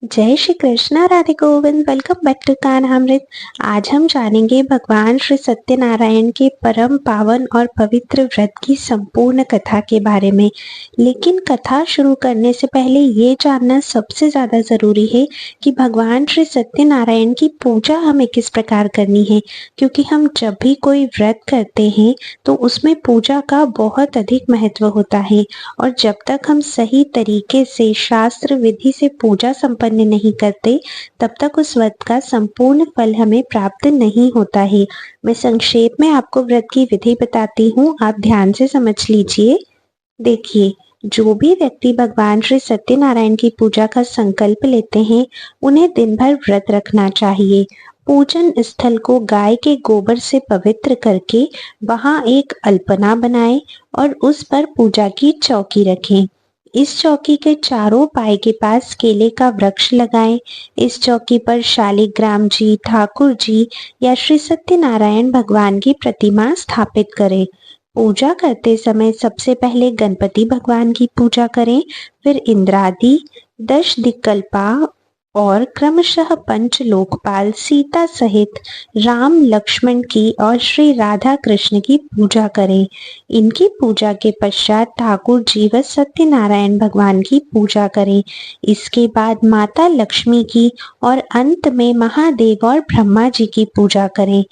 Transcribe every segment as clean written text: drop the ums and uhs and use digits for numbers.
जय Shri Krishna Radhe Govind. Welcome back to Kanhamrit. आज हम जानेंगे भगवान श्री सत्यनारायण के परम पावन और पवित्र व्रत की संपूर्ण कथा के बारे में। लेकिन कथा शुरू करने से पहले ये जानना सबसे ज्यादा जरूरी है कि भगवान श्री सत्यनारायण की पूजा हमें किस प्रकार करनी है, क्योंकि हम जब भी कोई व्रत करते हैं तो उसमें पूजा का बहुत अधिक महत्व होता है। और जब तक हम सही तरीके से शास्त्र विधि से पूजा संपन्न नहीं करते तब तक उस व्रत का संपूर्ण फल हमें प्राप्त नहीं होता है। मैं संक्षेप में आपको व्रत की विधि बताती हूँ, आप ध्यान से समझ लीजिए। देखिए, जो भी व्यक्ति भगवान श्री सत्यनारायण की पूजा का संकल्प लेते हैं उन्हें दिन भर व्रत रखना चाहिए। पूजन स्थल को गाय के गोबर से पवित्र करके वहां एक अल्पना बनाएं और उस पर पूजा की चौकी रखें। इस चौकी के चारों पाए के पास केले का वृक्ष लगाएं। इस चौकी पर शालिग्राम जी, ठाकुर जी या श्री सत्यनारायण भगवान की प्रतिमा स्थापित करें। पूजा करते समय सबसे पहले गणपति भगवान की पूजा करें, फिर इंद्रादि, दश दिक्कल्पा और क्रमशः पंच लोकपाल सीता सहित राम लक्ष्मण की और श्री राधा कृष्ण की पूजा करें। इनकी पूजा के पश्चात ठाकुर जी व सत्यनारायण भगवान की पूजा करें। इसके बाद माता लक्ष्मी की और अंत में महादेव और ब्रह्मा जी की पूजा करें।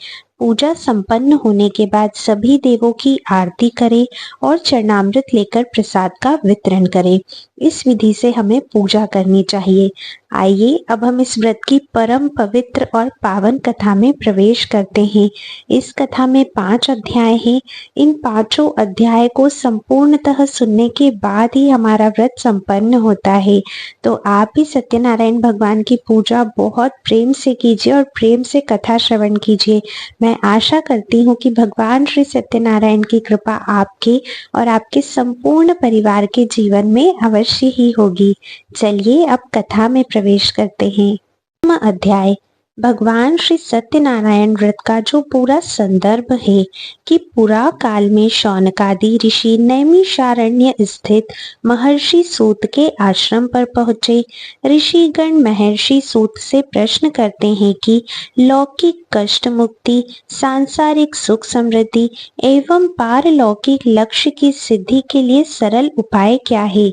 पूजा संपन्न होने के बाद सभी देवों की आरती करें और चरणामृत लेकर प्रसाद का वितरण करें। इस विधि से हमें पूजा करनी चाहिए। आइए अब हम इस व्रत की परम पवित्र और पावन कथा में प्रवेश करते हैं। इस कथा में 5 अध्याय हैं। इन पांचों अध्याय को संपूर्णतः सुनने के बाद ही हमारा व्रत संपन्न होता है। तो आप भी सत्यनारायण भगवान की पूजा बहुत प्रेम से कीजिए और प्रेम से कथा श्रवण कीजिए। मैं आशा करती हूँ कि भगवान श्री सत्यनारायण की कृपा आपके और आपके संपूर्ण परिवार के जीवन में अवश्य ही होगी। चलिए अब कथा में प्रवेश करते हैं। अध्याय भगवान श्री सत्यनारायण व्रत का जो पूरा संदर्भ है कि पुरा काल में शौनकादि ऋषि नैमिषारण्य स्थित महर्षि सूत के आश्रम पर पहुंचे। ऋषिगण महर्षि सूत से प्रश्न करते हैं कि लौकिक कष्ट मुक्ति, सांसारिक सुख समृद्धि एवं पारलौकिक लक्ष्य की सिद्धि के लिए सरल उपाय क्या है।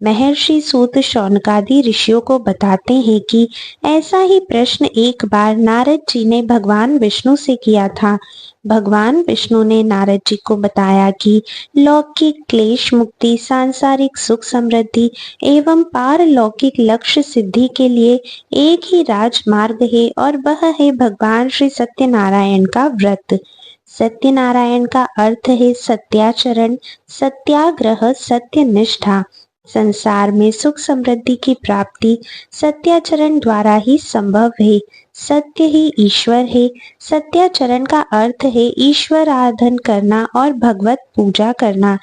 महर्षि सूत शौनकादि ऋषियों को बताते हैं कि ऐसा ही प्रश्न एक बार नारद जी ने भगवान विष्णु से किया था। भगवान विष्णु ने नारद जी को बताया कि लौकिक क्लेश मुक्ति, सांसारिक सुख समृद्धि एवं पारलौकिक लक्ष्य सिद्धि के लिए एक ही राजमार्ग है और वह है भगवान श्री सत्यनारायण का व्रत। सत्यनारायण का अर्थ है सत्याचरण, सत्याग्रह, सत्यनिष्ठा। संसार में सुख समृद्धि की प्राप्ति सत्याचरण द्वारा ही संभव है। सत्य ही ईश्वर है। सत्याचरण का अर्थ है ईश्वर आराधन करना और भगवत पूजा करना।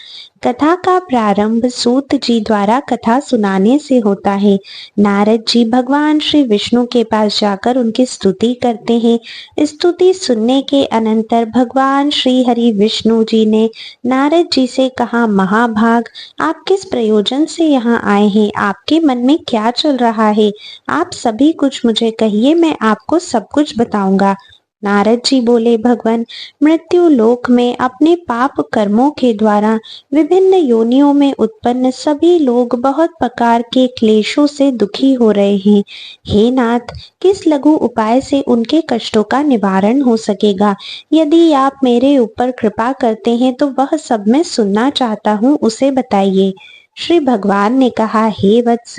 कथा का प्रारंभ सूत जी द्वारा कथा सुनाने से होता है। नारद जी भगवान श्री विष्णु के पास जाकर उनकी स्तुति करते हैं। स्तुति सुनने के अनंतर भगवान श्री हरि विष्णु जी ने नारद जी से कहा, महाभाग, आप किस प्रयोजन से यहाँ आए हैं? आपके मन में क्या चल रहा है? आप सभी कुछ मुझे कहिए, मैं आपको सब कुछ बताऊंगा। नारद जी बोले, भगवान, मृत्यु लोक में अपने पाप कर्मों के द्वारा विभिन्न योनियों में उत्पन्न सभी लोग बहुत प्रकार के क्लेशों से दुखी हो रहे हैं। हे नाथ, किस लघु उपाय से उनके कष्टों का निवारण हो सकेगा? यदि आप मेरे ऊपर कृपा करते हैं तो वह सब मैं सुनना चाहता हूँ, उसे बताइए। श्री भगवान ने कहा, हे वत्स,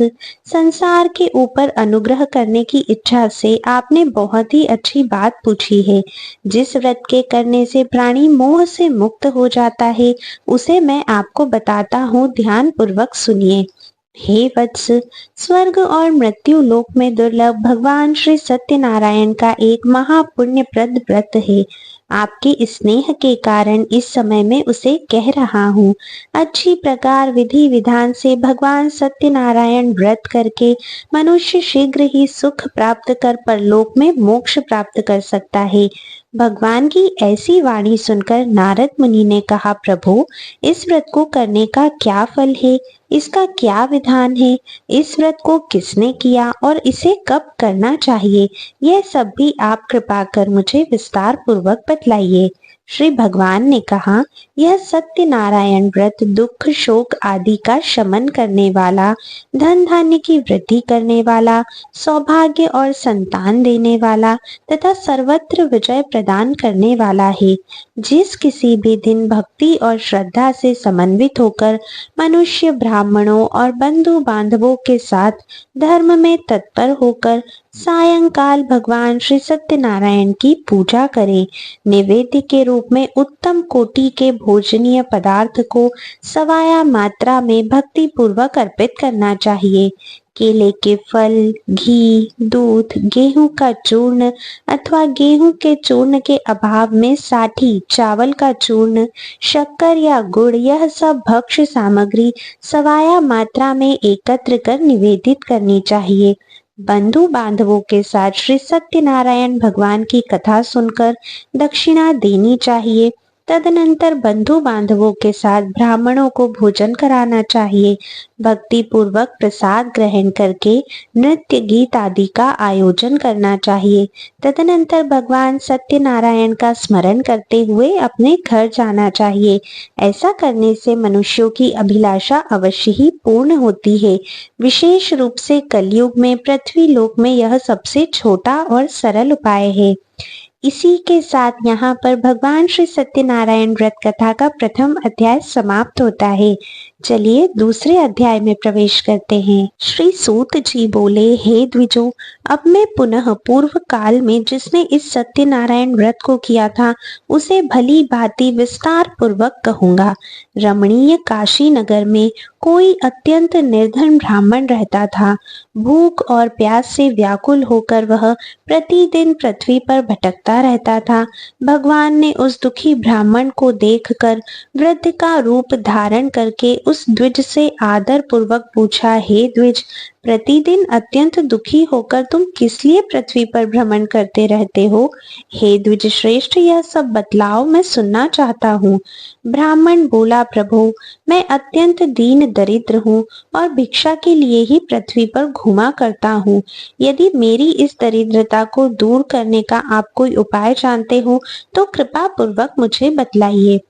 संसार के ऊपर अनुग्रह करने की इच्छा से आपने बहुत ही अच्छी बात पूछी है। जिस व्रत के करने से प्राणी मोह से मुक्त हो जाता है उसे मैं आपको बताता हूँ, ध्यान पूर्वक सुनिए। हे वत्स, स्वर्ग और मृत्यु लोक में दुर्लभ भगवान श्री सत्यनारायण का एक महापुण्यप्रद व्रत है। आपके स्नेह के कारण इस समय में उसे कह रहा हूँ। अच्छी प्रकार विधि विधान से भगवान सत्यनारायण व्रत करके मनुष्य शीघ्र ही सुख प्राप्त कर परलोक में मोक्ष प्राप्त कर सकता है। भगवान की ऐसी वाणी सुनकर नारद मुनि ने कहा, प्रभु, इस व्रत को करने का क्या फल है? इसका क्या विधान है, इस व्रत को किसने किया और इसे कब करना चाहिए, यह सब भी आप कृपा कर मुझे विस्तार पूर्वक बतलाइए। श्री भगवान ने कहा, यह सत्यनारायण व्रत दुख शोक आदि का शमन करने वाला, धन धान्य की वृद्धि करने वाला, सौभाग्य और संतान देने वाला तथा सर्वत्र विजय प्रदान करने वाला है। जिस किसी भी दिन भक्ति और श्रद्धा से समन्वित होकर मनुष्य ब्राह्मणों और बंधु बांधवों के साथ धर्म में तत्पर होकर सायंकाल भगवान श्री सत्यनारायण की पूजा करे, नैवेद्य के रूप में उत्तम कोटि के भोजनीय पदार्थ को सवाया मात्रा में भक्ति पूर्वक अर्पित करना चाहिए। केले के फल, घी, दूध, गेहूं का चूर्ण अथवा गेहूं के चूर्ण के अभाव में साठी, चावल का चूर्ण, शक्कर या गुड़, यह सब भक्ष्य सामग्री सवाया मात्रा में एकत्र कर निवेदित करनी चाहिए। बंधु बांधवों के साथ श्री सत्यनारायण भगवान की कथा सुनकर दक्षिणा देनी चाहिए। तदनंतर बंधु बांधवों के साथ ब्राह्मणों को भोजन कराना चाहिए। भक्ति पूर्वक प्रसाद ग्रहण करके नृत्य गीत आदि का आयोजन करना चाहिए। तदनंतर भगवान सत्यनारायण का स्मरण करते हुए अपने घर जाना चाहिए। ऐसा करने से मनुष्यों की अभिलाषा अवश्य ही पूर्ण होती है। विशेष रूप से कलयुग में पृथ्वी लोक में यह सबसे छोटा और सरल उपाय है। इसी के साथ यहाँ पर भगवान श्री सत्यनारायण व्रत कथा का प्रथम अध्याय समाप्त होता है। चलिए दूसरे अध्याय में प्रवेश करते हैं। श्री सूत जी बोले, हे द्विजों, अब मैं पुनः पूर्व काल में जिसने इस सत्यनारायण व्रत को किया था उसे भली भांति विस्तार पूर्वक कहूंगा। रमणीय काशी नगर में कोई अत्यंत निर्धन ब्राह्मण रहता था। भूख और प्यास से व्याकुल होकर वह प्रतिदिन पृथ्वी पर भटकता रहता था। भगवान ने उस दुखी ब्राह्मण को देखकर वृद्ध का रूप धारण करके उस द्विज से आदर पूर्वक पूछा, हे द्विज, प्रतिदिन अत्यंत दुखी होकर तुम किस लिए पृथ्वी पर भ्रमण करते रहते हो? हे द्विज श्रेष्ठ, यह सब बतलाओ, मैं सुनना चाहता हूँ। ब्राह्मण बोला, प्रभु, मैं अत्यंत दीन दरिद्र हूँ और भिक्षा के लिए ही पृथ्वी पर घूमा करता हूँ। यदि मेरी इस दरिद्रता को दूर करने का आप कोई उपाय जानते हो तो कृपा पूर्वक मुझे बतलाइए।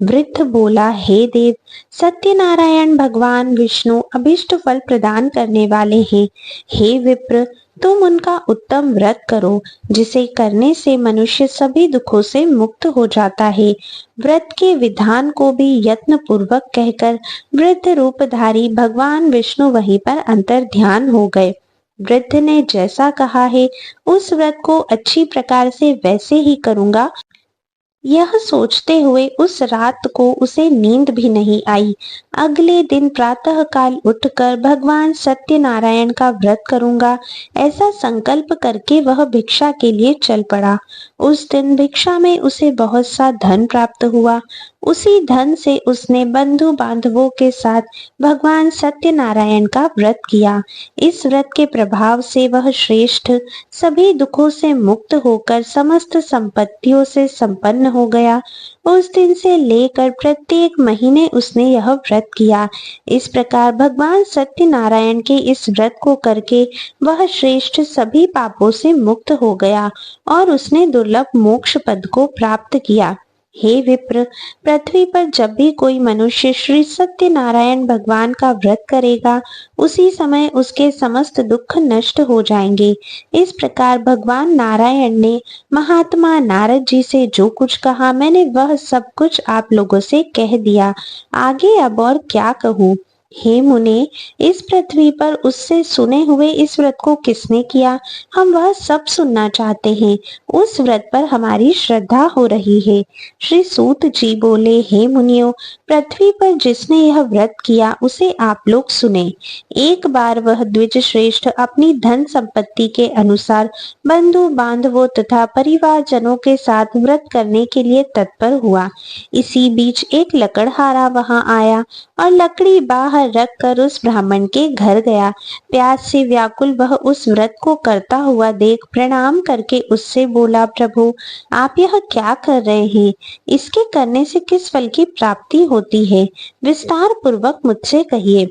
वृद्ध बोला, हे देव, सत्यनारायण भगवान विष्णु अभिष्ट फल प्रदान करने वाले हैं। हे विप्र, तुम उनका उत्तम व्रत करो, जिसे करने से मनुष्य सभी दुखों से मुक्त हो जाता है। व्रत के विधान को भी यत्न पूर्वक कहकर वृद्ध रूपधारी भगवान विष्णु वहीं पर अंतर ध्यान हो गए। वृद्ध ने जैसा कहा है उस व्रत को अच्छी प्रकार से वैसे ही करूंगा, यह सोचते हुए उस रात को उसे नींद भी नहीं आई। अगले दिन प्रातःकाल उठकर भगवान सत्यनारायण का व्रत करूंगा, ऐसा संकल्प करके वह भिक्षा के लिए चल पड़ा। उस दिन भिक्षा में उसे बहुत सा धन प्राप्त हुआ। उसी धन से उसने बंधु बांधवों के साथ भगवान सत्यनारायण का व्रत किया। इस व्रत के प्रभाव से वह श्रेष्ठ सभी दुखों से मुक्त होकर समस्त संपत्तियों से संपन्न हो गया। उस दिन से लेकर प्रत्येक महीने उसने यह व्रत किया। इस प्रकार भगवान सत्यनारायण के इस व्रत को करके वह श्रेष्ठ सभी पापों से मुक्त हो गया और उसने दुर्लभ मोक्ष पद को प्राप्त किया। हे विप्र, पृथ्वी पर जब भी कोई मनुष्य श्री सत्यनारायण भगवान का व्रत करेगा, उसी समय उसके समस्त दुख नष्ट हो जाएंगे। इस प्रकार भगवान नारायण ने महात्मा नारद जी से जो कुछ कहा, मैंने वह सब कुछ आप लोगों से कह दिया। आगे अब और क्या कहूँ? हे मुने, इस पृथ्वी पर उससे सुने हुए इस व्रत को किसने किया, हम वह सब सुनना चाहते हैं। उस व्रत पर हमारी श्रद्धा हो रही है। श्री सूत जी बोले, हे मुनियों, पृथ्वी पर जिसने यह व्रत किया उसे आप लोग सुने। एक बार वह द्विज श्रेष्ठ अपनी धन संपत्ति के अनुसार बंधु बांधवों तथा परिवारजनों के साथ व्रत करने के लिए तत्पर हुआ। इसी बीच एक लकड़हारा वहां आया और लकड़ी बाहर रखकर उस ब्राह्मण के घर गया। प्यास से व्याकुल वह उस व्रत को करता हुआ देख प्रणाम करके उससे बोला, प्रभु, आप यह क्या कर रहे हैं? इसके करने से किस फल की प्राप्ति होती है? विस्तार पूर्वक मुझसे कहिए।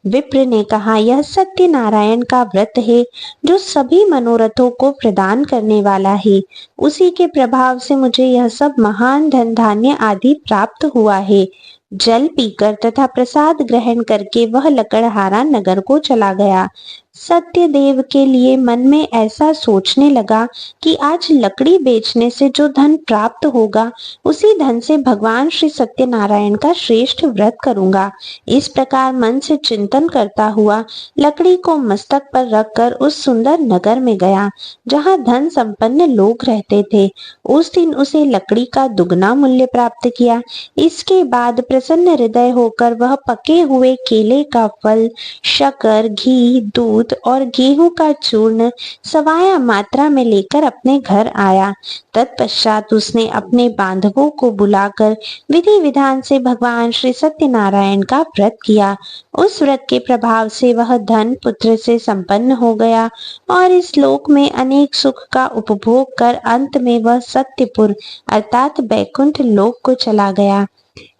विप्र ने कहा, यह सत्यनारायण का व्रत है जो सभी मनोरथों को प्रदान करने वाला है। उसी के प्रभाव से मुझे यह सब महान धन धान्य आदि प्राप्त हुआ है। जल पीकर तथा प्रसाद ग्रहण करके वह लकड़हारा नगर को चला गया। सत्यदेव के लिए मन में ऐसा सोचने लगा कि आज लकड़ी बेचने से जो धन प्राप्त होगा उसी धन से भगवान श्री सत्यनारायण का श्रेष्ठ व्रत करूंगा। इस प्रकार मन से चिंतन करता हुआ लकड़ी को मस्तक पर रखकर उस सुंदर नगर में गया जहाँ धन संपन्न लोग रहते थे। उस दिन उसे लकड़ी का दुगना मूल्य प्राप्त किया। इसके बाद प्रसन्न हृदय होकर वह पके हुए केले का फल, शक्कर, घी, दूध और गेहूं का चूर्ण सवाया मात्रा में लेकर अपने घर आया। तत्पश्चात उसने अपने बांधवों को बुलाकर विधि विधान से भगवान श्री सत्यनारायण का व्रत किया। उस व्रत के प्रभाव से वह धन पुत्र से संपन्न हो गया और इस लोक में अनेक सुख का उपभोग कर अंत में वह सत्यपुर अर्थात बैकुंठ लोक को चला गया।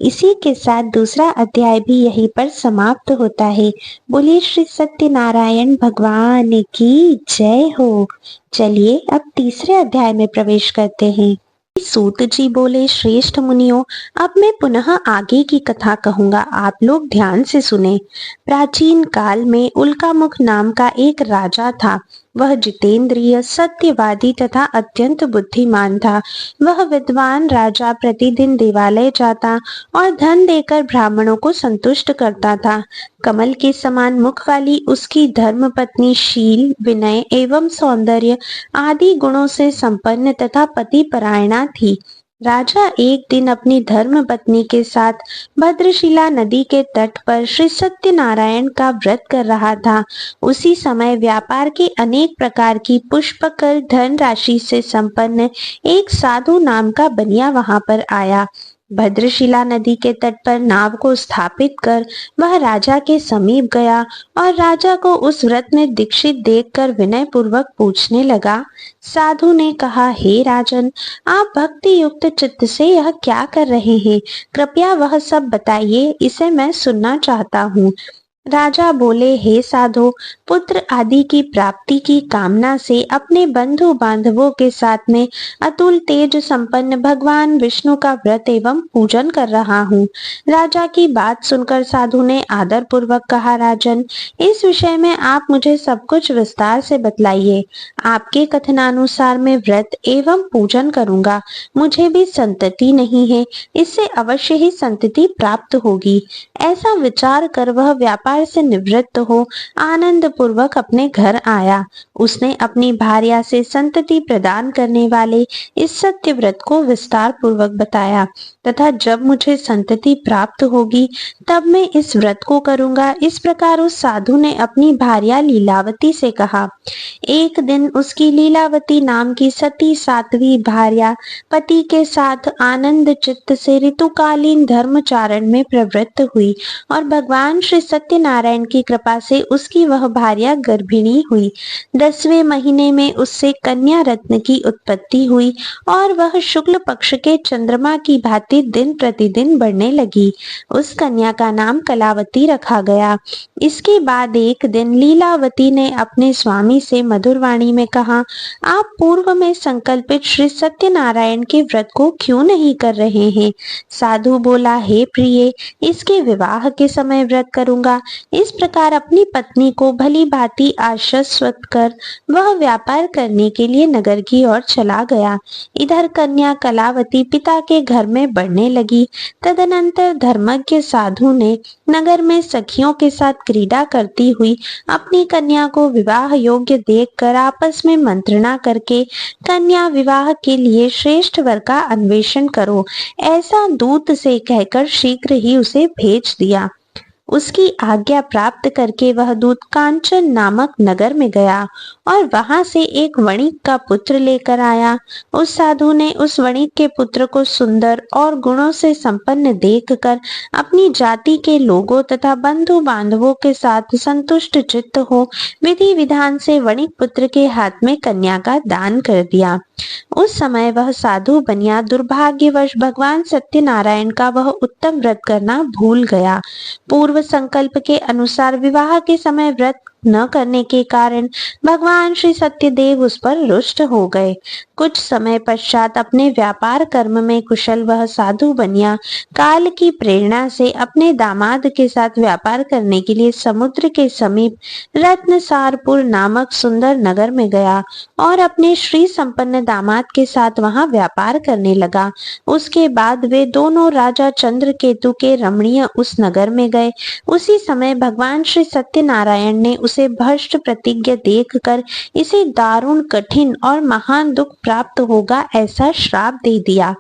इसी के साथ दूसरा अध्याय भी यहीं पर समाप्त होता है। बोलिए श्री सत्यनारायण भगवान की जय हो। चलिए अब तीसरे अध्याय में प्रवेश करते हैं। सूत जी बोले, श्रेष्ठ मुनियों, अब मैं पुनः आगे की कथा कहूंगा, आप लोग ध्यान से सुने। प्राचीन काल में उल्कामुख नाम का एक राजा था। वह जितेंद्रिय, सत्यवादी तथा अत्यंत बुद्धिमान था। वह विद्वान राजा प्रतिदिन देवालय जाता और धन देकर ब्राह्मणों को संतुष्ट करता था। कमल के समान मुख वाली उसकी धर्मपत्नी शील, विनय एवं सौंदर्य आदि गुणों से संपन्न तथा पतिपरायणा थी। राजा एक दिन अपनी धर्म पत्नी के साथ भद्रशिला नदी के तट पर श्री सत्यनारायण का व्रत कर रहा था। उसी समय व्यापार के अनेक प्रकार की पुष्पकर धन राशि से संपन्न एक साधु नाम का बनिया वहां पर आया। भद्रशिला नदी के तट पर नाव को स्थापित कर वह राजा के समीप गया और राजा को उस व्रत में दीक्षित देखकर विनय पूर्वक पूछने लगा। साधु ने कहा, हे राजन, आप भक्ति युक्त चित्त से यह क्या कर रहे हैं? कृपया वह सब बताइए, इसे मैं सुनना चाहता हूँ। राजा बोले, हे साधो, पुत्र आदि की प्राप्ति की कामना से अपने बंधु बांधवों के साथ में अतुल तेज संपन्न भगवान विष्णु का व्रत एवं पूजन कर रहा हूँ। राजा की बात सुनकर साधु ने आदर पूर्वक कहा, राजन, इस विषय में आप मुझे सब कुछ विस्तार से बतलाइए। आपके कथनानुसार मैं व्रत एवं पूजन करूंगा। मुझे भी संतति नहीं है, इससे अवश्य ही संतति प्राप्त होगी। ऐसा विचार कर वह व्यापार से निवृत्त हो आनंद पूर्वक अपने घर आया। उसने अपनी भार्या से संतति प्रदान करने वाले इस सत्य व्रत को विस्तार पूर्वक बताया तथा जब मुझे संतति प्राप्त होगी तब मैं इस व्रत को करूंगा। इस प्रकार उस साधु ने अपनी भार्या लीलावती से कहा। एक दिन उसकी लीलावती नाम की सती सातवीं भार्या पति के साथ आनंद चित्त से ऋतुकालीन धर्मचारण में प्रवृत्त हुई और भगवान श्री सत्यनारायण की कृपा से उसकी वह भार्या गर्भिणी हुई। 10वें महीने में उससे कन्या रत्न की उत्पत्ति हुई और वह शुक्ल पक्ष के चंद्रमा की भांति दिन प्रतिदिन बढ़ने लगी। उस कन्या का नाम कलावती रखा गया। इसके बाद एक दिन लीलावती ने अपने स्वामी से मधुर वाणी में कहा, आप पूर्व में संकल्पित श्री सत्यनारायण के व्रत को क्यों नहीं कर रहे हैं? साधु बोला, हे प्रिय, इसके विवाह के समय व्रत करूंगा। इस प्रकार अपनी पत्नी को भली भांति आश्वस्त कर वह व्यापार करने के लिए नगर की ओर चला गया। इधर कन्या कलावती पिता के घर में बढ़ने लगी। तदनंतर धर्मज्ञ साधु ने नगर में सखियों के साथ क्रीड़ा करती हुई अपनी कन्या को विवाह योग्य देखकर आपस में मंत्रणा करके कन्या विवाह के लिए श्रेष्ठ वर का अन्वेषण करो, ऐसा दूत से कहकर शीघ्र ही उसे भेज दिया। उसकी आज्ञा प्राप्त करके वह दूत कांचन नामक नगर में गया और वहां से एक वणिक का पुत्र लेकर आया। उस साधु ने उस वणिक के पुत्र को सुंदर और गुणों से संपन्न देखकर अपनी जाति के लोगों तथा बंधु बांधवों के साथ संतुष्ट चित्त हो विधि विधान से वणिक पुत्र के हाथ में कन्या का दान कर दिया। उस समय वह साधु बनिया दुर्भाग्यवश भगवान सत्यनारायण का वह उत्तम व्रत करना भूल गया। पूर्व संकल्प के अनुसार विवाह के समय व्रत न करने के कारण भगवान श्री सत्यदेव उस पर रुष्ट हो गए। कुछ समय पश्चात अपने व्यापार कर्म में कुशल वह साधु बनिया काल की प्रेरणा से अपने दामाद के साथ व्यापार करने के लिए समुद्र के समीप रत्नसारपुर नामक सुंदर नगर में गया और अपने श्री संपन्न दामाद के साथ वहां व्यापार करने लगा। उसके बाद वे दोनों राजा चंद्रकेतु के रमणीय उस नगर में गए। उसी समय भगवान श्री सत्यनारायण ने उसे भ्रष्ट प्रतिज्ञा देखकर इसे दारुण कठिन और महान दुख प्राप्त होगा ऐसा श्राप दे दिया।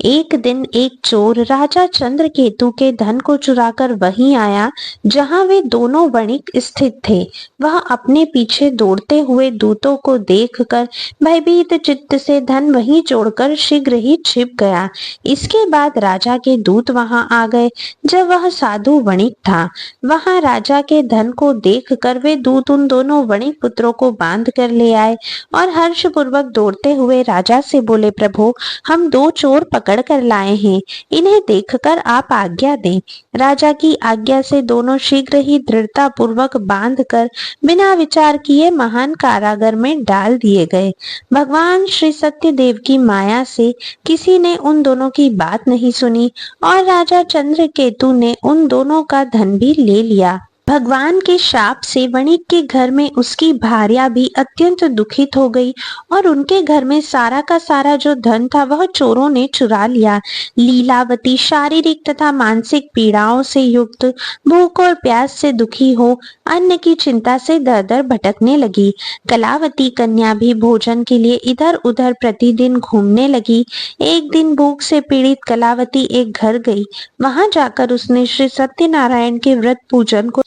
एक दिन एक चोर राजा चंद्रकेतु के धन को चुराकर वहीं आया जहां वे दोनों वणिक स्थित थे। वह अपने पीछे दौड़ते हुए दूतों को देखकर भयभीत चित्त से धन वहीं छोड़कर शीघ्र ही छिप गया। इसके बाद राजा के दूत वहां आ गए। जब वह साधु वणिक था, वहां राजा के धन को देखकर वे दूत उन दोनों वणिक पुत्रों को बांध कर ले आए और हर्षपूर्वक दौड़ते हुए राजा से बोले, प्रभु, हम दो चोर पकड़ कर लाए हैं, इन्हें देखकर आप आज्ञा दें। राजा की आज्ञा से दोनों शीघ्र ही दृढ़ता पूर्वक बांध कर बिना विचार किए महान कारागार में डाल दिए गए। भगवान श्री सत्यदेव की माया से किसी ने उन दोनों की बात नहीं सुनी और राजा चंद्रकेतु ने उन दोनों का धन भी ले लिया। भगवान के शाप से वणिक के घर में उसकी भार्या भी अत्यंत दुखित हो गई और उनके घर में सारा का सारा जो धन था वह चोरों ने चुरा लिया। लीलावती शारीरिक तथा मानसिक पीड़ाओं से युक्त, भूख और प्यास से दुखी हो अन्न की चिंता से दर दर भटकने लगी। कलावती कन्या भी भोजन के लिए इधर उधर प्रतिदिन घूमने लगी। एक दिन भूख से पीड़ित कलावती एक घर गई। वहां जाकर उसने श्री सत्यनारायण के व्रत पूजन को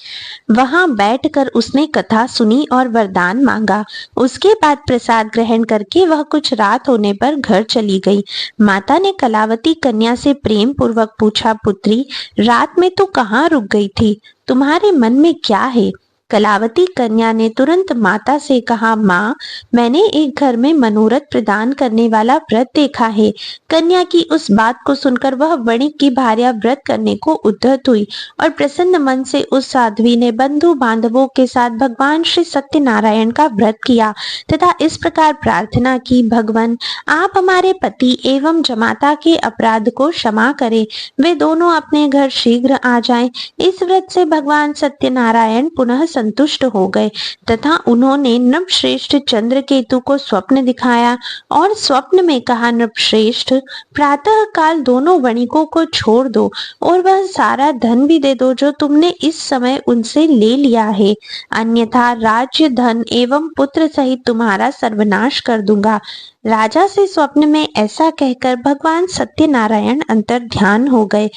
वहां बैठकर उसने कथा सुनी और वरदान मांगा। उसके बाद प्रसाद ग्रहण करके वह कुछ रात होने पर घर चली गई। माता ने कलावती कन्या से प्रेम पूर्वक पूछा, पुत्री, रात में तू कहाँ रुक गई थी? तुम्हारे मन में क्या है? कलावती कन्या ने तुरंत माता से कहा, माँ, मैंने एक घर में मनोरथ प्रदान करने वाला व्रत देखा है। कन्या की उस बात को सुनकर वह वणिक की भार्या व्रत करने को उद्यत हुई और प्रसन्न मन से उस साध्वी ने बंधु बांधवों के साथ भगवान श्री सत्यनारायण का व्रत किया तथा इस प्रकार प्रार्थना की, भगवान, आप हमारे पति एवं जमाता के अपराध को क्षमा करें, वे दोनों अपने घर शीघ्र आ जाएं। इस व्रत से भगवान सत्यनारायण पुनः संतुष्ट हो गए तथा उन्होंने नृपश्रेष्ठ चंद्रकेतु को स्वप्न दिखाया और स्वप्न में कहा, नृपश्रेष्ठ, प्रातः काल दोनों वणिकों को छोड़ दो और वह सारा धन भी दे दो जो तुमने इस समय उनसे ले लिया है, अन्यथा राज्य, धन एवं पुत्र सहित तुम्हारा सर्वनाश कर दूंगा। राजा से स्वप्न में ऐसा कहकर भगवान सत्यनारायण अंतर ध्यान हो गए।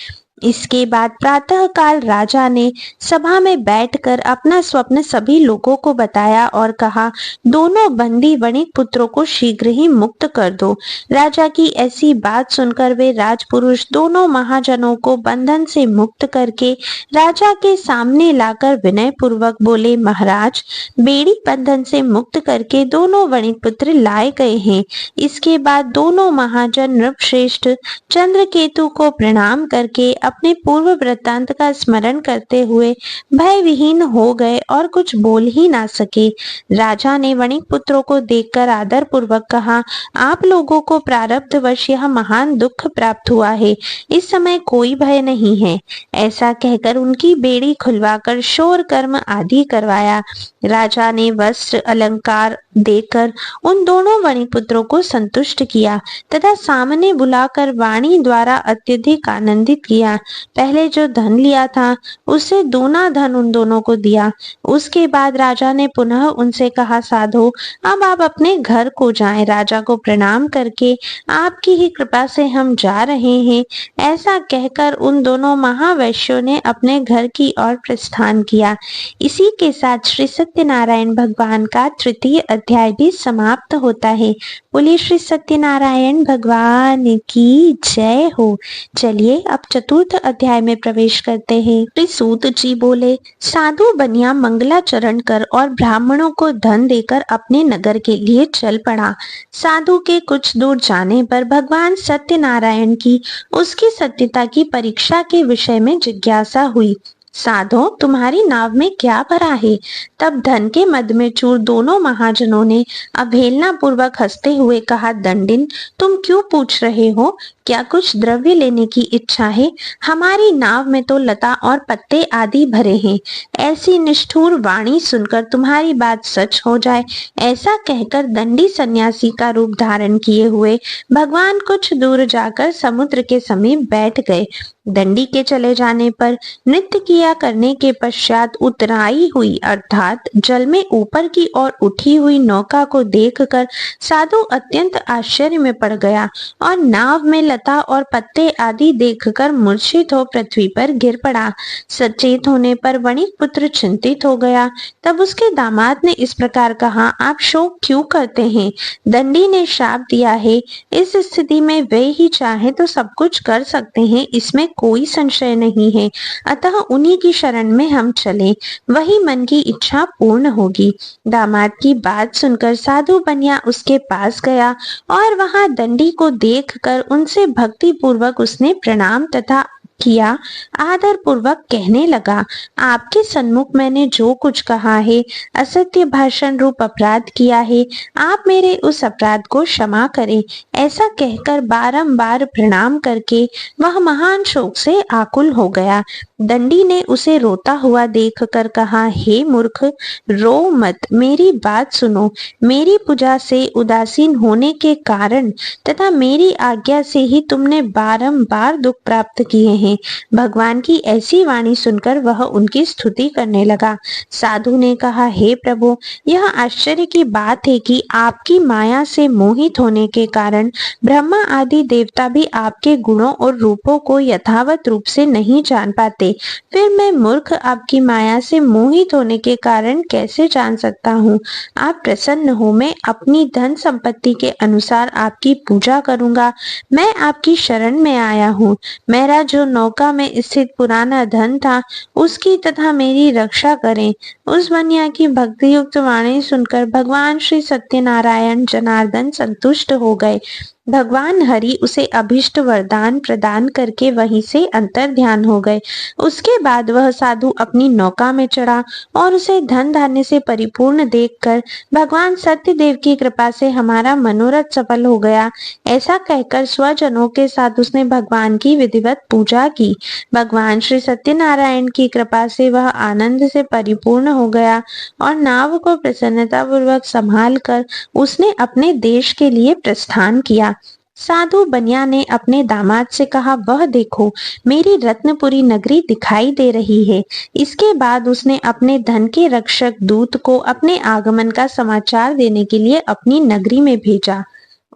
इसके बाद प्रातः काल राजा ने सभा में बैठकर अपना स्वप्न सभी लोगों को बताया और कहा, दोनों बंदी वणिक पुत्रों को शीघ्र ही मुक्त कर दो। राजा की ऐसी बात सुनकर वे राजपुरुष दोनों महाजनों को बंधन से मुक्त करके राजा के सामने लाकर विनय पूर्वक बोले, महाराज, बेड़ी बंधन से मुक्त करके दोनों वणिक पुत्र लाए गए हैं। इसके बाद दोनों महाजन नृपश्रेष्ठ चंद्रकेतु को प्रणाम करके अपने पूर्व वृत्तांत का स्मरण करते हुए भयविहीन हो गए और कुछ बोल ही ना सके। राजा ने वणिक पुत्रों को देखकर आदर पूर्वक कहा, आप लोगों को प्रारब्धवश यह महान दुख प्राप्त हुआ है, इस समय कोई भय नहीं है। ऐसा कहकर उनकी बेड़ी खुलवाकर शोर कर्म आदि करवाया। राजा ने वस्त्र अलंकार देकर उन दोनों वणिक पुत्रों को संतुष्ट किया तथा सामने बुलाकर वाणी द्वारा अत्यधिक आनंदित किया। पहले जो धन लिया था उससे दूना धन उन दोनों को दिया। उसके बाद राजा ने पुनः उनसे कहा, साधो, अब आप अपने घर को जाएं। राजा को प्रणाम करके आपकी ही कृपा से हम जा रहे हैं। ऐसा कहकर उन दोनों महावैश्यों ने अपने घर की ओर प्रस्थान किया। इसी के साथ श्री सत्यनारायण भगवान का तृतीय अध्याय भी समाप्त होता है। बोलिए श्री सत्यनारायण भगवान की जय हो। चलिए अब चतुर्थ 4 अध्याय में प्रवेश करते हैं। श्री सूत जी बोले, साधु बनिया मंगलाचरण कर और ब्राह्मणों को धन देकर अपने नगर के लिए चल पड़ा। साधु के कुछ दूर जाने पर भगवान सत्यनारायण की उसकी सत्यता की परीक्षा के विषय में जिज्ञासा हुई। साधो, तुम्हारी नाव में क्या भरा है? तब धन के मद में चूर दोनों महाजनों ने अवहेलना पूर्वक हंसते हुए कहा, दंडिन, तुम क्यों पूछ रहे हो? क्या कुछ द्रव्य लेने की इच्छा है? हमारी नाव में तो लता और पत्ते आदि भरे हैं। ऐसी निष्ठुर वाणी सुनकर तुम्हारी बात सच हो जाए, ऐसा कहकर दंडी सन्यासी का रूप धारण किए हुए भगवान कुछ दूर जाकर समुद्र के समीप बैठ गए। दंडी के चले जाने पर नृत्य किया करने के पश्चात उतराई हुई अर्थात जल में ऊपर की ओर उठी हुई नौका को देखकर साधु अत्यंत आश्चर्य में पड़ गया और नाव में लता और पत्ते आदि देखकर मूर्छित हो पृथ्वी पर गिर पड़ा। सचेत होने पर वणिक पुत्र चिंतित हो गया। तब उसके दामाद ने इस प्रकार कहा, आप शोक क्यों करते हैं? दंडी ने शाप दिया है, इस स्थिति में वे ही चाहे तो सब कुछ कर सकते हैं, इसमें कोई संशय नहीं है। अतः उन्हीं की शरण में हम चलें, वही मन की इच्छा पूर्ण होगी। दामाद की बात सुनकर साधु बनिया उसके पास गया और वहां दंडी को देखकर उनसे भक्ति पूर्वक उसने प्रणाम तथा किया। आदर पूर्वक कहने लगा, आपके सन्मुख मैंने जो कुछ कहा है, असत्य भाषण रूप अपराध किया है, आप मेरे उस अपराध को क्षमा करें। ऐसा कहकर बारंबार प्रणाम करके वह महान शोक से आकुल हो गया। दंडी ने उसे रोता हुआ देखकर कहा, हे मूर्ख, रो मत, मेरी बात सुनो। मेरी पूजा से उदासीन होने के कारण तथा मेरी आज्ञा से ही तुमने बारंबार दुख प्राप्त किए हैं। भगवान की ऐसी वाणी सुनकर वह उनकी स्तुति करने लगा। साधु ने कहा, हे प्रभु, यह आश्चर्य की बात है कि आपकी माया से मोहित होने के कारण ब्रह्मा आदि देवता भी आपके गुणों और रूपों को यथावत रूप से नहीं जान पाते। फिर मैं मूर्ख आपकी माया से मोहित होने के कारण कैसे जान सकता हूँ? आप प्रसन्न हो, मैं अपनी धन संपत्ति के अनुसार आपकी पूजा करूंगा। मैं आपकी शरण में आया हूँ। मेरा जो नौका में स्थित पुराना धन था, उसकी तथा मेरी रक्षा करें। उस बनिया की भक्ति युक्त वाणी सुनकर भगवान श्री सत्यनारायण जनार्दन संतुष्ट हो गए। भगवान हरि उसे अभिष्ट वरदान प्रदान करके वहीं से अंतर ध्यान हो गए। उसके बाद वह साधु अपनी नौका में चढ़ा और उसे धन धान्य से परिपूर्ण देखकर भगवान सत्यदेव की कृपा से हमारा मनोरथ सफल हो गया, ऐसा कहकर स्वजनों के साथ उसने भगवान की विधिवत पूजा की। भगवान श्री सत्यनारायण की कृपा से वह आनंद से परिपूर्ण हो गया और नाव को प्रसन्नता पूर्वक संभाल कर उसने अपने देश के लिए प्रस्थान किया। साधु बनिया ने अपने दामाद से कहा, वह देखो, मेरी रत्नपुरी नगरी दिखाई दे रही है। इसके बाद उसने अपने धन के रक्षक दूत को अपने आगमन का समाचार देने के लिए अपनी नगरी में भेजा।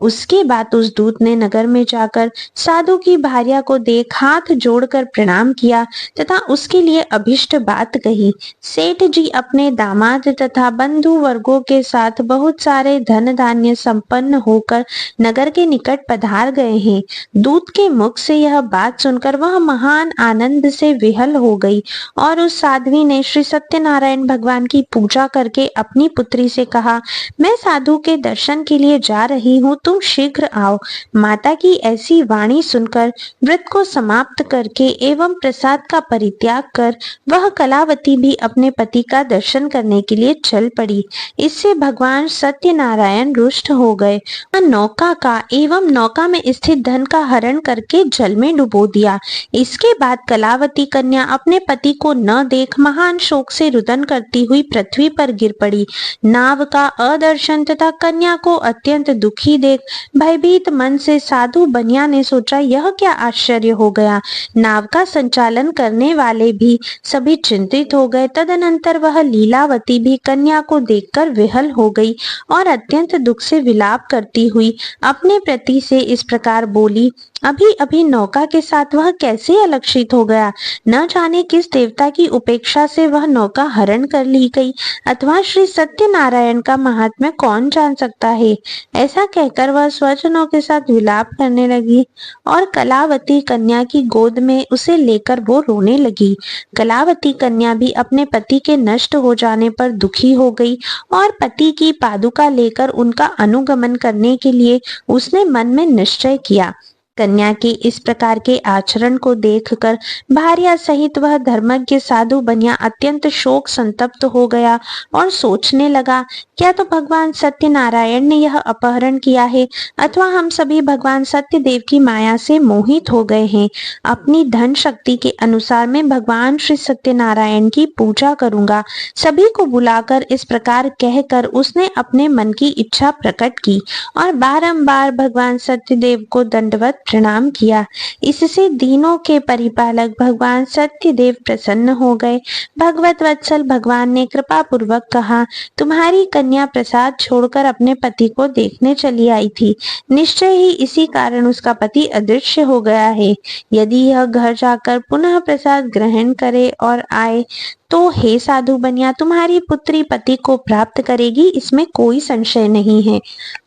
उसके बाद उस दूत ने नगर में जाकर साधु की भार्या को देख हाथ जोड़कर प्रणाम किया तथा उसके लिए अभिष्ट बात कही। सेठ जी अपने दामाद तथा बंधु वर्गों के साथ बहुत सारे धन धान्य संपन्न होकर नगर के निकट पधार गए हैं। दूत के मुख से यह बात सुनकर वह महान आनंद से विहल हो गई और उस साध्वी ने श्री सत्यनारायण भगवान की पूजा करके अपनी पुत्री से कहा, मैं साधु के दर्शन के लिए जा रही हूँ, तुम शीघ्र आओ। माता की ऐसी वाणी सुनकर व्रत को समाप्त करके एवं प्रसाद का परित्याग कर वह कलावती भी अपने पति का दर्शन करने के लिए चल पड़ी। इससे भगवान सत्यनारायण रुष्ट हो गए। नौका का एवं नौका में स्थित धन का हरण करके जल में डुबो दिया। इसके बाद कलावती कन्या अपने पति को न देख महान शोक से रुदन करती हुई पृथ्वी पर गिर पड़ी। नाव का अदर्शन तथा कन्या को अत्यंत दुखी देख भयभीत मन से साधु बनिया ने सोचा, यह क्या आश्चर्य हो गया। नाव का संचालन करने वाले भी सभी चिंतित हो गए। तदनंतर वह लीलावती भी कन्या को देखकर विहल हो गई और अत्यंत दुख से विलाप करती हुई अपने पति से इस प्रकार बोली, अभी अभी नौका के साथ वह कैसे अलक्षित हो गया। न जाने किस देवता की उपेक्षा से वह नौका हरण कर ली गई, अथवा श्री सत्यनारायण का महात्म्य कौन जान सकता है। ऐसा कहकर वह स्वजनों के साथ विलाप करने लगी और कलावती कन्या की गोद में उसे लेकर वो रोने लगी। कलावती कन्या भी अपने पति के नष्ट हो जाने पर दुखी हो गई और पति की पादुका लेकर उनका अनुगमन करने के लिए उसने मन में निश्चय किया। कन्या के इस प्रकार के आचरण को देखकर भार्या सहित वह धर्मज्ञ साधु बनिया अत्यंत शोक संतप्त हो गया और सोचने लगा, क्या तो भगवान सत्यनारायण ने यह अपहरण किया है, अथवा हम सभी भगवान सत्यदेव की माया से मोहित हो गए हैं। अपनी धन शक्ति के अनुसार मैं भगवान श्री सत्यनारायण की पूजा करूंगा। सभी को बुलाकर इस प्रकार कहकर उसने अपने मन की इच्छा प्रकट की और बारंबार भगवान सत्यदेव को दंडवत प्रणाम किया। इससे दीनों के परिपालक भगवान सत्यदेव प्रसन्न हो गए। भगवत वत्सल भगवान ने कृपा पूर्वक कहा, तुम्हारी कन्या प्रसाद छोड़कर अपने पति को देखने चली आई थी। निश्चय ही इसी कारण उसका पति अदृश्य हो गया है। यदि यह घर जाकर पुनः प्रसाद ग्रहण करे और आए तो हे साधु बनिया, तुम्हारी पुत्री पति को प्राप्त करेगी, इसमें कोई संशय नहीं है।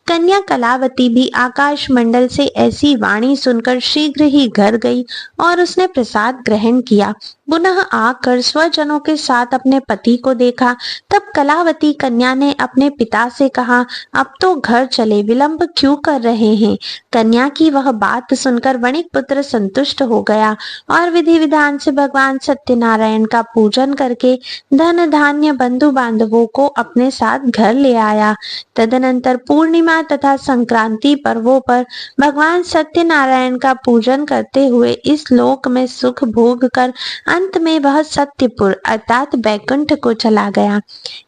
कन्या कलावती भी आकाश मंडल से ऐसी वाणी सुनकर शीघ्र ही घर गई और उसने प्रसाद ग्रहण किया। पुनः आकर स्वजनों के साथ अपने पति को देखा। तब कलावती कन्या ने अपने पिता से कहा, अब तो घर चले, विलंब क्यों कर रहे हैं। कन्या की वह बात सुनकर वणिक पुत्र संतुष्ट हो गया और विधि विधान से भगवान सत्यनारायण का पूजन करके धन धान्य बंधु बांधवों को अपने साथ घर ले आया। तदनंतर पूर्णिमा तथा संक्रांति पर्वों पर भगवान सत्यनारायण का पूजन करते हुए इस लोक में सुख भोग कर अंत में वह सत्यपुर अर्थात बैकुंठ को चला गया।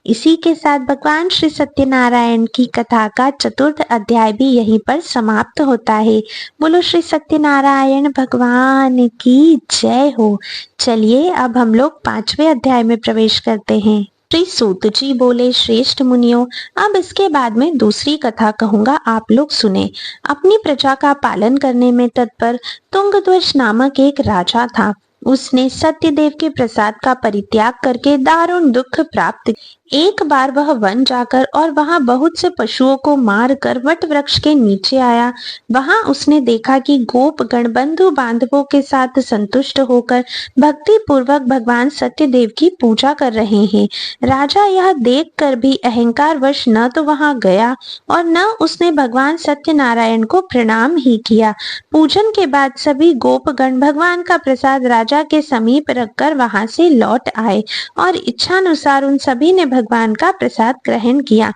इसी के साथ भगवान श्री सत्यनारायण की कथा का चतुर्थ अध्याय भी यहीं पर समाप्त होता है। बोलो श्री सत्यनारायण भगवान की जय हो। चलिए अब हम लोग 5वें अध्याय में प्रवेश करते हैं। श्री सूत जी बोले, श्रेष्ठ मुनियों, अब इसके बाद में दूसरी कथा कहूंगा, आप लोग सुने। अपनी प्रजा का पालन करने में तत्पर तुंगध्वज नामक एक राजा था। उसने सत्यदेव के प्रसाद का परित्याग करके दारुण दुख प्राप्त। एक बार वह वन जाकर और वहां बहुत से पशुओं को मार कर वट वृक्ष के नीचे आया। वहां उसने देखा कि गोपगण बंधु बांधवों के साथ संतुष्ट होकर भक्ति पूर्वक भगवान सत्यदेव की पूजा कर रहे हैं। राजा यह देखकर भी अहंकार वश न तो वहां गया और न उसने भगवान सत्यनारायण को प्रणाम ही किया। पूजन के बाद सभी गोपगण भगवान का प्रसाद राजा के समीप रखकर वहां से लौट आए और इच्छानुसार उन सभी ने भगवान का प्रसाद ग्रहण किया।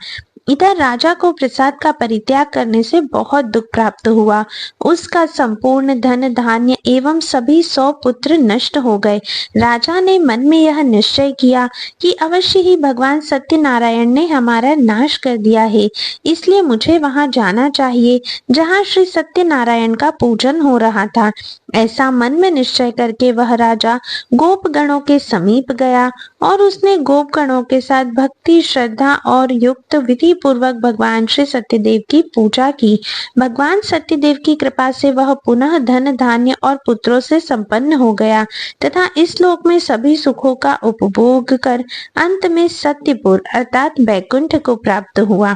इधर राजा को प्रसाद का परित्याग करने से बहुत दुख प्राप्त हुआ। उसका संपूर्ण धन धान्य एवं सभी 100 पुत्र नष्ट हो गए। राजा ने मन में यह निश्चय किया कि अवश्य ही भगवान सत्यनारायण ने हमारा नाश कर दिया है, इसलिए मुझे वहां जाना चाहिए जहां श्री सत्यनारायण का पूजन हो रहा था। ऐसा मन में निश्चय करके वह राजा गोपगणों के समीप गया और उसने गोपगणों के साथ भक्ति श्रद्धा और युक्त विधि पूर्वक भगवान श्री सत्यदेव की पूजा की। भगवान सत्यदेव की कृपा से वह पुनः धन धान्य और पुत्रों से संपन्न हो गया तथा इस लोक में सभी सुखों का उपभोग कर अंत में सत्यपुर अर्थात बैकुंठ को प्राप्त हुआ।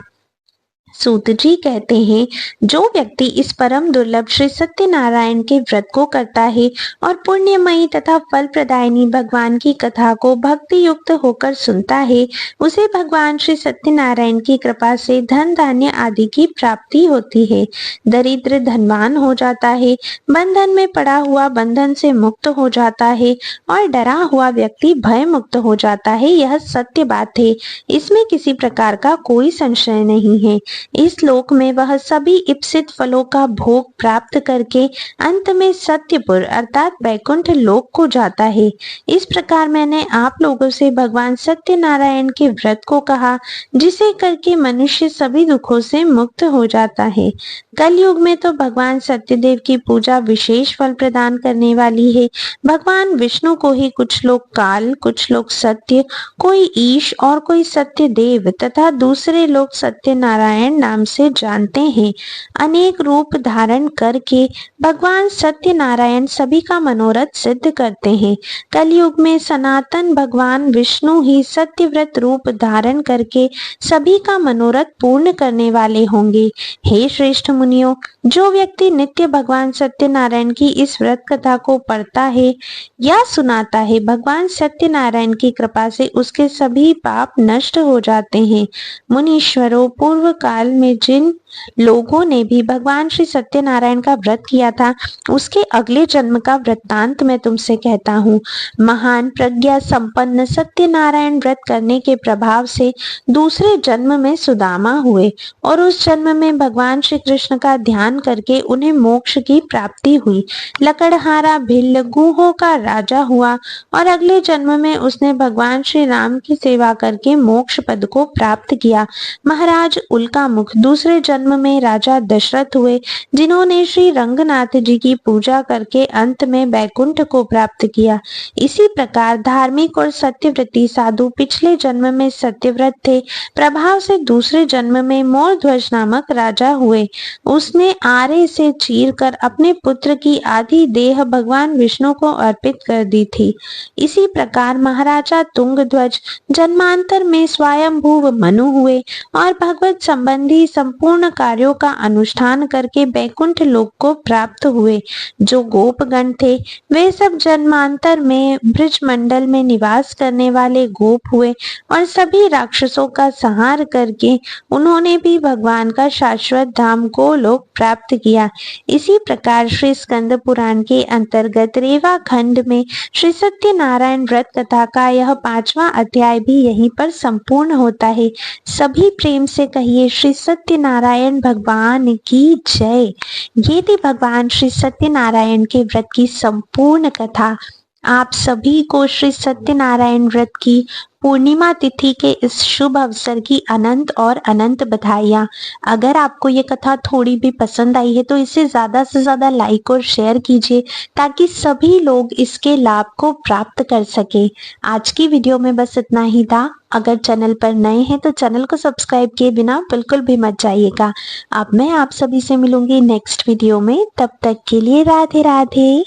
सूत जी कहते हैं, जो व्यक्ति इस परम दुर्लभ श्री सत्यनारायण के व्रत को करता है और पुण्यमयी तथा फल प्रदायिनी भगवान की कथा को भक्ति युक्त होकर सुनता है, उसे भगवान श्री सत्यनारायण की कृपा से धन धान्य आदि की प्राप्ति होती है। दरिद्र धनवान हो जाता है, बंधन में पड़ा हुआ बंधन से मुक्त हो जाता है और डरा हुआ व्यक्ति भय मुक्त हो जाता है। यह सत्य बात है, इसमें किसी प्रकार का कोई संशय नहीं है। इस लोक में वह सभी इप्सित फलों का भोग प्राप्त करके अंत में सत्यपुर अर्थात बैकुंठ लोक को जाता है। इस प्रकार मैंने आप लोगों से भगवान सत्यनारायण के व्रत को कहा, जिसे करके मनुष्य सभी दुखों से मुक्त हो जाता है। कलयुग में तो भगवान सत्यदेव की पूजा विशेष फल प्रदान करने वाली है। भगवान विष्णु को ही कुछ लोग काल, कुछ लोग सत्य, कोई ईश और कोई सत्यदेव तथा दूसरे लोग सत्यनारायण नारायण नाम से जानते हैं। अनेक रूप धारण करके भगवान सत्यनारायण सभी का मनोरथ सिद्ध करते हैं। कलयुग में सनातन भगवान विष्णु ही सत्यव्रत रूप धारण करके सभी का मनोरथ पूर्ण करने वाले होंगे। हे श्रेष्ठ मुनियों, जो व्यक्ति नित्य भगवान सत्यनारायण की इस व्रत कथा को पढ़ता है या सुनाता है, भगवान सत्यनारायण की कृपा से उसके सभी पाप नष्ट हो जाते हैं। मुनीश्वरों, पूर्व काल में जिन लोगों ने भी भगवान श्री सत्यनारायण का व्रत किया था, उसके अगले जन्म का वृत्तांत मैं तुमसे कहता हूँ। महान प्रज्ञा संपन्न सत्यनारायण व्रत करने के प्रभाव से दूसरे जन्म में सुदामा हुए और उस जन्म में भगवान श्री कृष्ण का ध्यान करके उन्हें मोक्ष की प्राप्ति हुई। लकड़हारा भिल्ल गुहों का राजा हुआ और अगले जन्म में उसने भगवान श्री राम की सेवा करके मोक्ष पद को प्राप्त किया। महाराज उल्कामुख दूसरे जन्म में राजा दशरथ हुए, जिन्होंने श्री रंगनाथ जी की पूजा करके अंत में वैकुंठ को प्राप्त किया। इसी प्रकार धार्मिक और सत्यव्रती साधु पिछले जन्म में सत्यव्रत थे, प्रभाव से दूसरे जन्म में मोरध्वज नामक राजा हुए। उसने आरे से चीर कर अपने पुत्र की आधी देह भगवान विष्णु को अर्पित कर दी थी। इसी प्रकार महाराजा तुंगध्वज जन्मांतर में स्वयंभुव मनु हुए और भगवत संबंधी संपूर्ण कार्यों का अनुष्ठान करके बैकुंठ लोक को प्राप्त हुए। जो गोपगण थे, वे सब जन्मांतर में ब्रज मंडल में निवास करने वाले गोप हुए और सभी राक्षसों का संहार करके उन्होंने भी भगवान का शाश्वत धाम गोलोक प्राप्त किया। इसी प्रकार श्री स्कंद पुराण के अंतर्गत रेवा खंड में श्री सत्यनारायण व्रत कथा का यह 5वां अध्याय भी यहीं पर संपूर्ण होता है। सभी प्रेम से कहिए श्री सत्यनारायण भगवान की जय। ये थी भगवान श्री सत्यनारायण के व्रत की संपूर्ण कथा। आप सभी को श्री सत्यनारायण व्रत की पूर्णिमा तिथि के इस शुभ अवसर की अनंत और अनंत बधाइयाँ। अगर आपको ये कथा थोड़ी भी पसंद आई है तो इसे ज़्यादा से ज़्यादा लाइक और शेयर कीजिए ताकि सभी लोग इसके लाभ को प्राप्त कर सके। आज की वीडियो में बस इतना ही था। अगर चैनल पर नए हैं तो चैनल को सब्सक्राइब किए बिना बिल्कुल भी मत जाइएगा। अब मैं आप सभी से मिलूंगी नेक्स्ट वीडियो में। तब तक के लिए राधे राधे।